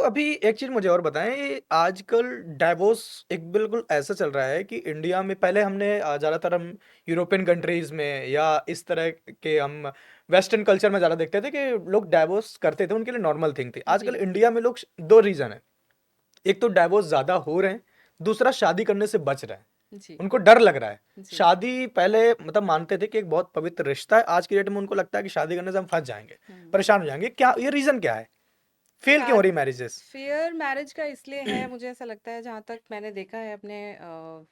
अभी एक चीज़ मुझे और बताएँ, ये आजकल डाइवोर्स एक बिल्कुल ऐसा चल रहा है कि इंडिया में पहले हमने ज़्यादातर हम यूरोपियन कंट्रीज़ में या इस तरह के हम वेस्टर्न कल्चर में ज़्यादा देखते थे कि लोग डाइवोर्स करते थे, उनके लिए नॉर्मल थिंग थी। आजकल जी, इंडिया में लोग 2 रीज़न है, एक तो डाइवोर्स ज़्यादा हो रहे हैं, दूसरा शादी करने से बच रहे हैं। जी, उनको डर लग रहा है। जी। शादी पहले मतलब मानते थे कि एक बहुत पवित्र रिश्ता है, आज की डेट में उनको लगता है कि शादी करने से हम फँस जाएँगे, हुँ। परेशान हो जाएँगे। क्या ये रीज़न क्या है? फेल क्यों हो शाद रही मैरिजेस? फेयर मैरिज का इसलिए है, मुझे ऐसा लगता है, जहाँ तक मैंने देखा है अपने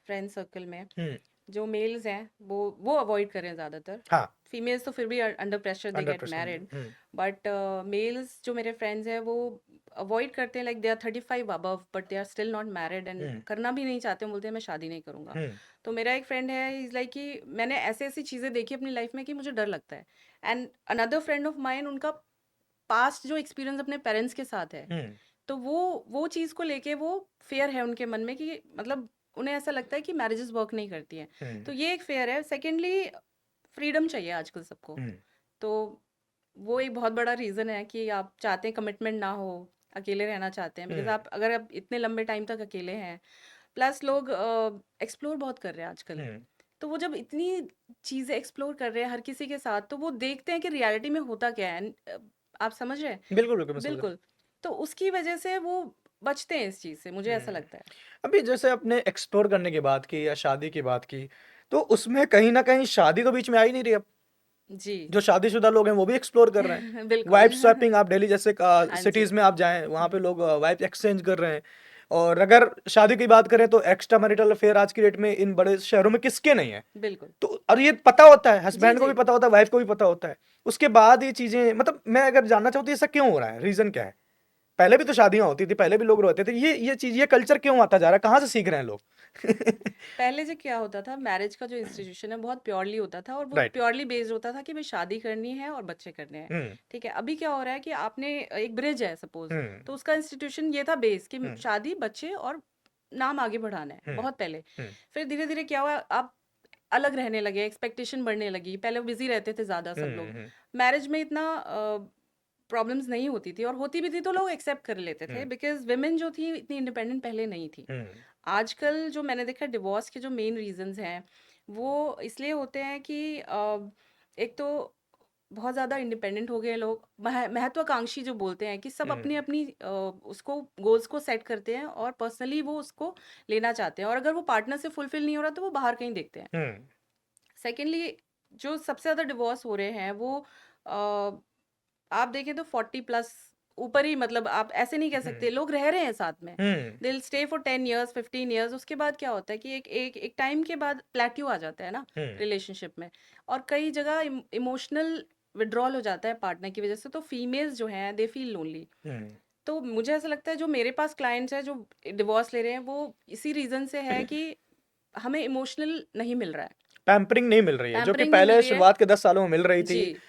फ्रेंड सर्कल में, हुँ, जो मेल्स हैं वो अवॉइड कर रहे हैं ज़्यादातर। हाँ, फीमेल्स तो फिर भी under pressure they under get pressure married, hmm, but males जो मेरे फ्रेंड्स हैं वो अवॉइड करते हैं, like they are 35 above but they are still not married and hmm, करना भी नहीं चाहते, बोलते हैं मैं शादी नहीं करूंगा। हुँ, तो मेरा एक फ्रेंड है, इज लाइक कि मैंने ऐसे ऐसी चीज़ें देखी अपनी लाइफ में कि मुझे डर लगता है। And another friend of mine, उनका पास्ट जो एक्सपीरियंस अपने पेरेंट्स के साथ है, हुँ, तो वो चीज़ को लेके वो फेयर है उनके मन में कि मतलब उन्हें ऐसा लगता है कि मैरिजेस वर्क नहीं करती हैं। हुँ, तो ये एक फेयर है। सेकेंडली, फ्रीडम चाहिए आजकल सबको। हुँ, तो वो एक बहुत बड़ा रीज़न है कि आप चाहते हैं कमिटमेंट ना हो, अकेले रहना चाहते हैं, बिकॉज हुँ, आप अगर आप इतने लंबे टाइम तक अकेले हैं, प्लस लोग एक्सप्लोर बहुत कर रहे हैं आजकल। हुँ, तो वो जब इतनी चीज़ें एक्सप्लोर कर रहे हैं हर किसी के साथ, तो वो देखते हैं कि रियलिटी में होता क्या है। आप समझ रहे हैं? बिल्कुल, बिल्कुल, मैं समझ रहा हूँ। बिल्कुल। तो उसकी वजह से वो बचते हैं इस चीज़ से, मुझे ऐसा हुँ, लगता है। अभी जैसे आपने एक्सप्लोर करने की बात की या शादी की बात की, तो उसमें कहीं न कहीं शादी तो बीच में आ ही नहीं रही अब। जी। जो शादीशुदा लोग हैं, वो भी एक्सप्लोर कर रहे हैं। बिल्कुल। वाइब स्वैपिंग आप दिल्ली जैसे हाँ जी। सिटीज़ में आप जाएँ, वहाँ पे हुँ, लोग वाइब एक्सचेंज कर रहे हैं। और अगर शादी की बात करें तो एक्स्ट्रा मैरिटल अफेयर आज की डेट में इन बड़े शहरों में किसके नहीं है? बिल्कुल। तो और ये पता होता है, जी, हस्बैंड को जी। भी पता होता है, वाइफ को भी पता होता है। उसके बाद ये चीज़ें मतलब मैं अगर जानना चाहूँ तो ऐसा क्यों हो रहा है? रीज़न क्या है? पहले भी तो शादियाँ होती थी, पहले भी लोग रहते थे। ये चीज़ ये कल्चर क्यों आता जा रहा है? कहाँ से सीख रहे हैं लोग? पहले जो क्या होता था, मैरिज का जो इंस्टीट्यूशन है बहुत प्योरली होता था, और वो राइट। प्योरली बेस्ड होता था कि भाई शादी करनी है और बच्चे करने हैं। हुँ, ठीक है, अभी क्या हो रहा है कि आपने एक ब्रिज है सपोज, हुँ, तो उसका इंस्टीट्यूशन ये था बेस कि हुँ, शादी, बच्चे और नाम आगे बढ़ाना है, हुँ, बहुत पहले। हुँ, फिर धीरे धीरे क्या हुआ, आप अलग रहने लगे, एक्सपेक्टेशन बढ़ने लगी, पहले बिजी रहते थे ज़्यादा सब हुँ, लोग। हुँ, मैरिज में इतना प्रॉब्लम्स नहीं होती थी, और होती भी थी तो लोग एक्सेप्ट कर लेते थे, हुँ, बिकॉज विमेन जो थी इतनी इंडिपेंडेंट पहले नहीं थी। हुँ, आजकल जो मैंने देखा डिवोर्स के जो मेन रीजंस हैं, वो इसलिए होते हैं कि एक तो बहुत ज़्यादा इंडिपेंडेंट हो गए लोग, महत्वाकांक्षी जो बोलते हैं कि सब हुँ, अपनी अपनी उसको गोल्स को सेट करते हैं और पर्सनली वो उसको लेना चाहते हैं, और अगर वो पार्टनर से फुलफिल नहीं हो रहा तो वो बाहर कहीं देखते हैं। हुँ, सेकेंडली, जो सबसे ज़्यादा डिवोर्स हो रहे हैं वो आप देखें तो 40 प्लस ऊपर ही, मतलब आप ऐसे नहीं कह हुँ, सकते, लोग रह रहे हैं साथ में। Hmm, they will stay for 10 years, 15 years. उसके बाद क्या होता है कि एक टाइम के बाद प्लेट्यू आ जाता है ना हुँ, रिलेशनशिप में, और कई जगह इमोशनल विड्रॉल हो जाता है पार्टनर की वजह से, तो फीमेल्स जो हैं दे फील लोनली। हुँ। तो मुझे ऐसा लगता है जो मेरे पास क्लाइंट्स हैं जो डिवोर्स ले रहे हैं, वो इसी रीज़न से है कि हमें इमोशनल नहीं मिल रहा है, पैम्परिंग नहीं मिल रही है, जो कि पैम्परिंग नहीं मिल पहले रही है। शुरुआत के 10 सालों में मिल रही थी। जी,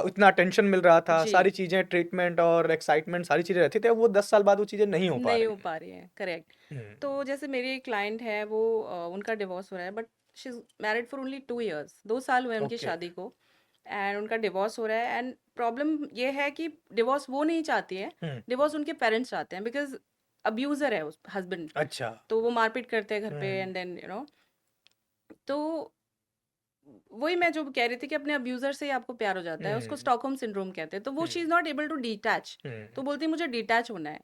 इतना अटेंशन मिल रहा था, जी। सारी चीज़ें ट्रीटमेंट और एक्साइटमेंट सारी चीज़ें रहती थी, अब वो 10 साल बाद वो चीज़ें नहीं हो पा नहीं हो रही हैं। पा रही है, करेक्ट। हुँ, तो जैसे मेरी एक क्लाइंट है, वो उनका डिवोर्स हो रहा है, but she is married for only 2 years, 2 साल हुए उनकी ओके। शादी को, एंड उनका डिवोर्स हो रहा है। एंड प्रॉब्लम ये है कि डिवोर्स वो नहीं चाहती है, हुँ, डिवोर्स उनके पेरेंट्स चाहते हैं, बिकॉज अब्यूजर है उस हस्बैंड। अच्छा। तो वो मारपीट करते हैं घर पे, हुँ, एंड देन तो वही मैं जो कह रही थी कि अपने अब्यूजर से ही आपको प्यार हो जाता है, उसको हुँ, स्टॉकहोम सिंड्रोम कहते हैं, तो वो hmm, she is not able to detach. Hmm, तो बोलती है मुझे डिटैच होना है।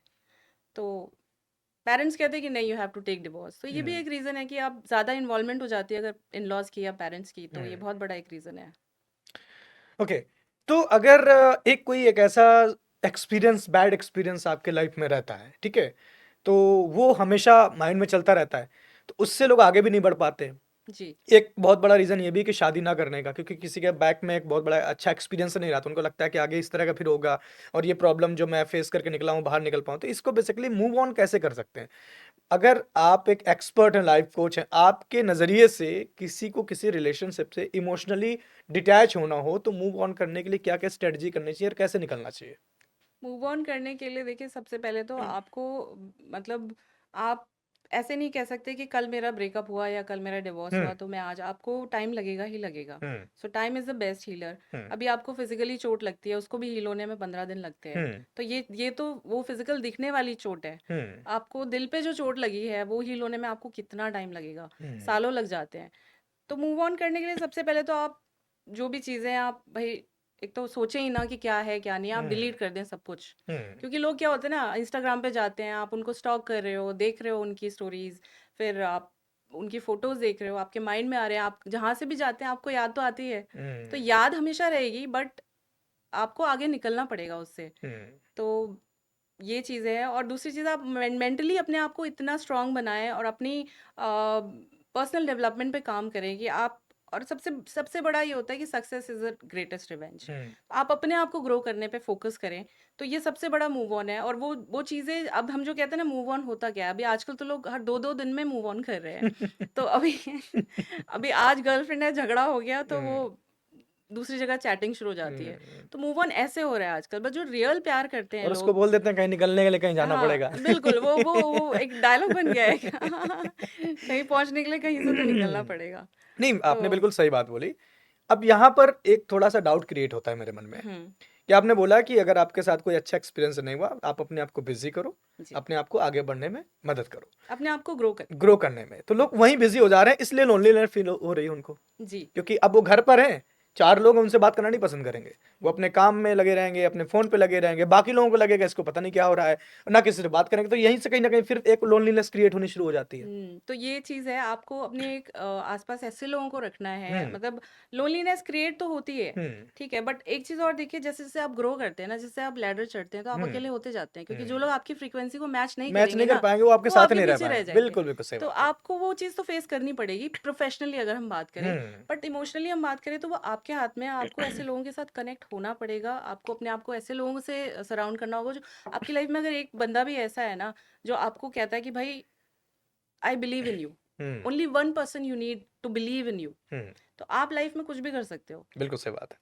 तो पेरेंट्स कहते हैं कि नहीं, you have to take divorce. तो ये भी हुँ, एक रीज़न है कि आप ज़्यादा इन्वॉल्वमेंट हो जाती है अगर इन लॉज की या पेरेंट्स की, तो ये हुँ। बहुत बड़ा एक रीज़न है। ओके, तो अगर एक ऐसा एक्सपीरियंस बैड एक्सपीरियंस आपके लाइफ में रहता है, ठीक है? तो वो हमेशा माइंड में चलता रहता है, तो उससे लोग आगे भी नहीं बढ़ पाते। जी, एक बहुत बड़ा रीज़न ये भी है कि शादी ना करने का, क्योंकि किसी के बैक में एक बहुत बड़ा अच्छा एक्सपीरियंस नहीं रहा, तो उनको लगता है कि आगे इस तरह का फिर होगा और ये प्रॉब्लम जो मैं फेस करके निकला हूँ, बाहर निकल पाऊँ। तो इसको बेसिकली मूव ऑन कैसे कर सकते हैं? अगर आप एक एक्सपर्ट हैं, लाइफ कोच हैं, आपके नज़रिए से किसी को किसी रिलेशनशिप से इमोशनली डिटैच होना हो, तो मूव ऑन करने के लिए क्या-क्या स्ट्रेटजी करनी चाहिए और कैसे निकलना चाहिए? मूव ऑन करने के लिए देखिए, सबसे पहले तो आपको मतलब आप ऐसे नहीं कह सकते कि कल मेरा ब्रेकअप हुआ या कल मेरा डिवोर्स हुआ हुँ, तो मैं आज, आपको टाइम लगेगा ही लगेगा। Hmm, so time is the best healer. Hmm, अभी आपको फिजिकली चोट लगती है, उसको भी हील होने में 15 दिन लगते हैं। हुँ, तो ये तो वो फिजिकल दिखने वाली चोट है। हुँ, आपको दिल पे जो चोट लगी है वो हील होने में आपको कितना टाइम लगेगा? हुँ, सालों लग जाते हैं। तो मूव ऑन करने के लिए सबसे पहले तो आप जो भी चीज़ें आप भाई, एक तो सोचें ही ना कि क्या है क्या नहीं, आप हुँ, डिलीट कर दें सब कुछ। हुँ, क्योंकि लोग क्या होते हैं ना, इंस्टाग्राम पे जाते हैं, आप उनको स्टॉक कर रहे हो, देख रहे हो उनकी स्टोरीज, फिर आप उनकी फोटोज देख रहे हो, आपके माइंड में आ रहे हैं, आप जहाँ से भी जाते हैं आपको याद तो आती है। तो हुँ, याद हमेशा रहेगी, बट आपको आगे निकलना पड़ेगा उससे। हुँ, तो ये चीज़ें हैं, और दूसरी चीज़, आप मेंटली अपने आप को इतना स्ट्रांग बनाएं और अपनी पर्सनल डेवलपमेंट पे काम करें कि आप, और सबसे सबसे बड़ा ये होता है कि success is the greatest revenge. Hmm, आप अपने आप को ग्रो करने पे फोकस करें, तो ये सबसे बड़ा मूव ऑन है। और वो चीज़ें, अब हम जो कहते हैं ना मूव ऑन होता क्या है, अभी आजकल तो लोग हर 2-2 दिन में मूव ऑन कर रहे हैं। तो अभी अभी आज गर्लफ्रेंड है, झगड़ा हो गया तो वो हुँ, दूसरी जगह चैटिंग शुरू हो जाती है। हुँ, तो मूव ऑन ऐसे हो रहा है आजकल, बट जो रियल प्यार करते हैं और उसको लोग, बोल देते हैं कहीं निकलने के लिए कहीं जाना हाँ, पड़ेगा। बिल्कुल, वो एक डायलॉग बन गया है क्या? कहीं पहुँचने के लिए कहीं से तो निकलना पड़ेगा। नहीं, तो आपने बिल्कुल सही बात बोली। अब यहाँ पर एक थोड़ा-सा डाउट क्रिएट होता है मेरे मन में, हुँ, कि आपने बोला कि अगर आपके साथ कोई अच्छा एक्सपीरियंस नहीं हुआ, आप अपने आप को बिज़ी करो, जी, अपने आप को आगे बढ़ने में मदद करो, अपने आप को ग्रो करें। ग्रो करने में। तो लोग वहीं बिज़ी हो जा रहे हैं, इसलिए लोनलीनेस फ़ील हो रही है उनको। जी, क्योंकि अब वो घर पर हैं, 4 लोग उनसे बात करना नहीं पसंद करेंगे। वो अपने काम में लगे रहेंगे, अपने फ़ोन पे लगे रहेंगे, बाकी लोगों को लगेगा इसको पता नहीं क्या हो रहा है, ना किसी से बात करेंगे, तो यहीं से कहीं न कहीं फिर एक लोनलीनेस क्रिएट होनी शुरू हो जाती है। तो ये चीज़ है, आपको अपने एक आस-पास ऐसे लोगों को रखना हुँ, है, मतलब लोनलीनेस क्रिएट तो होती है, हुँ, ठीक है, बट एक चीज़ और देखिए, जैसे-जैसे आप ग्रो करते हैं ना, जैसे आप लैडर चढ़ते हैं, तो आप हुँ, अकेले होते जाते हैं, क्योंकि जो हुँ। लोग आपकी फ्रीक्वेंसी को मैच नहीं मैच करेंगे नहीं कर ना, पाएँगे, वो आपके वो साथ आपके नहीं रह पीछे रह पाएँगे। जाएँगे। बिल्कुल, बिल्कुल सही तो बात है। आपको वो चीज़ तो फेस करनी पड़ेगी, प्रोफेशनली अगर हम बात करें। हुँ, बट इमोशनली हम बात करें तो वो आपके हाथ में है, आपको ऐसे लोगों के साथ कनेक्ट होना पड़ेगा, आपको अपने आप को ऐसे लोगों से सराउंड करना होगा, जो आपकी लाइफ में, अगर एक बंदा भी ऐसा है ना, जो आपको कहता है कि भाई, I believe in you, hmm, only one person you need to believe in you, hmm, तो आप लाइफ में कुछ भी कर सकते हो। बिल्कुल सही बात है।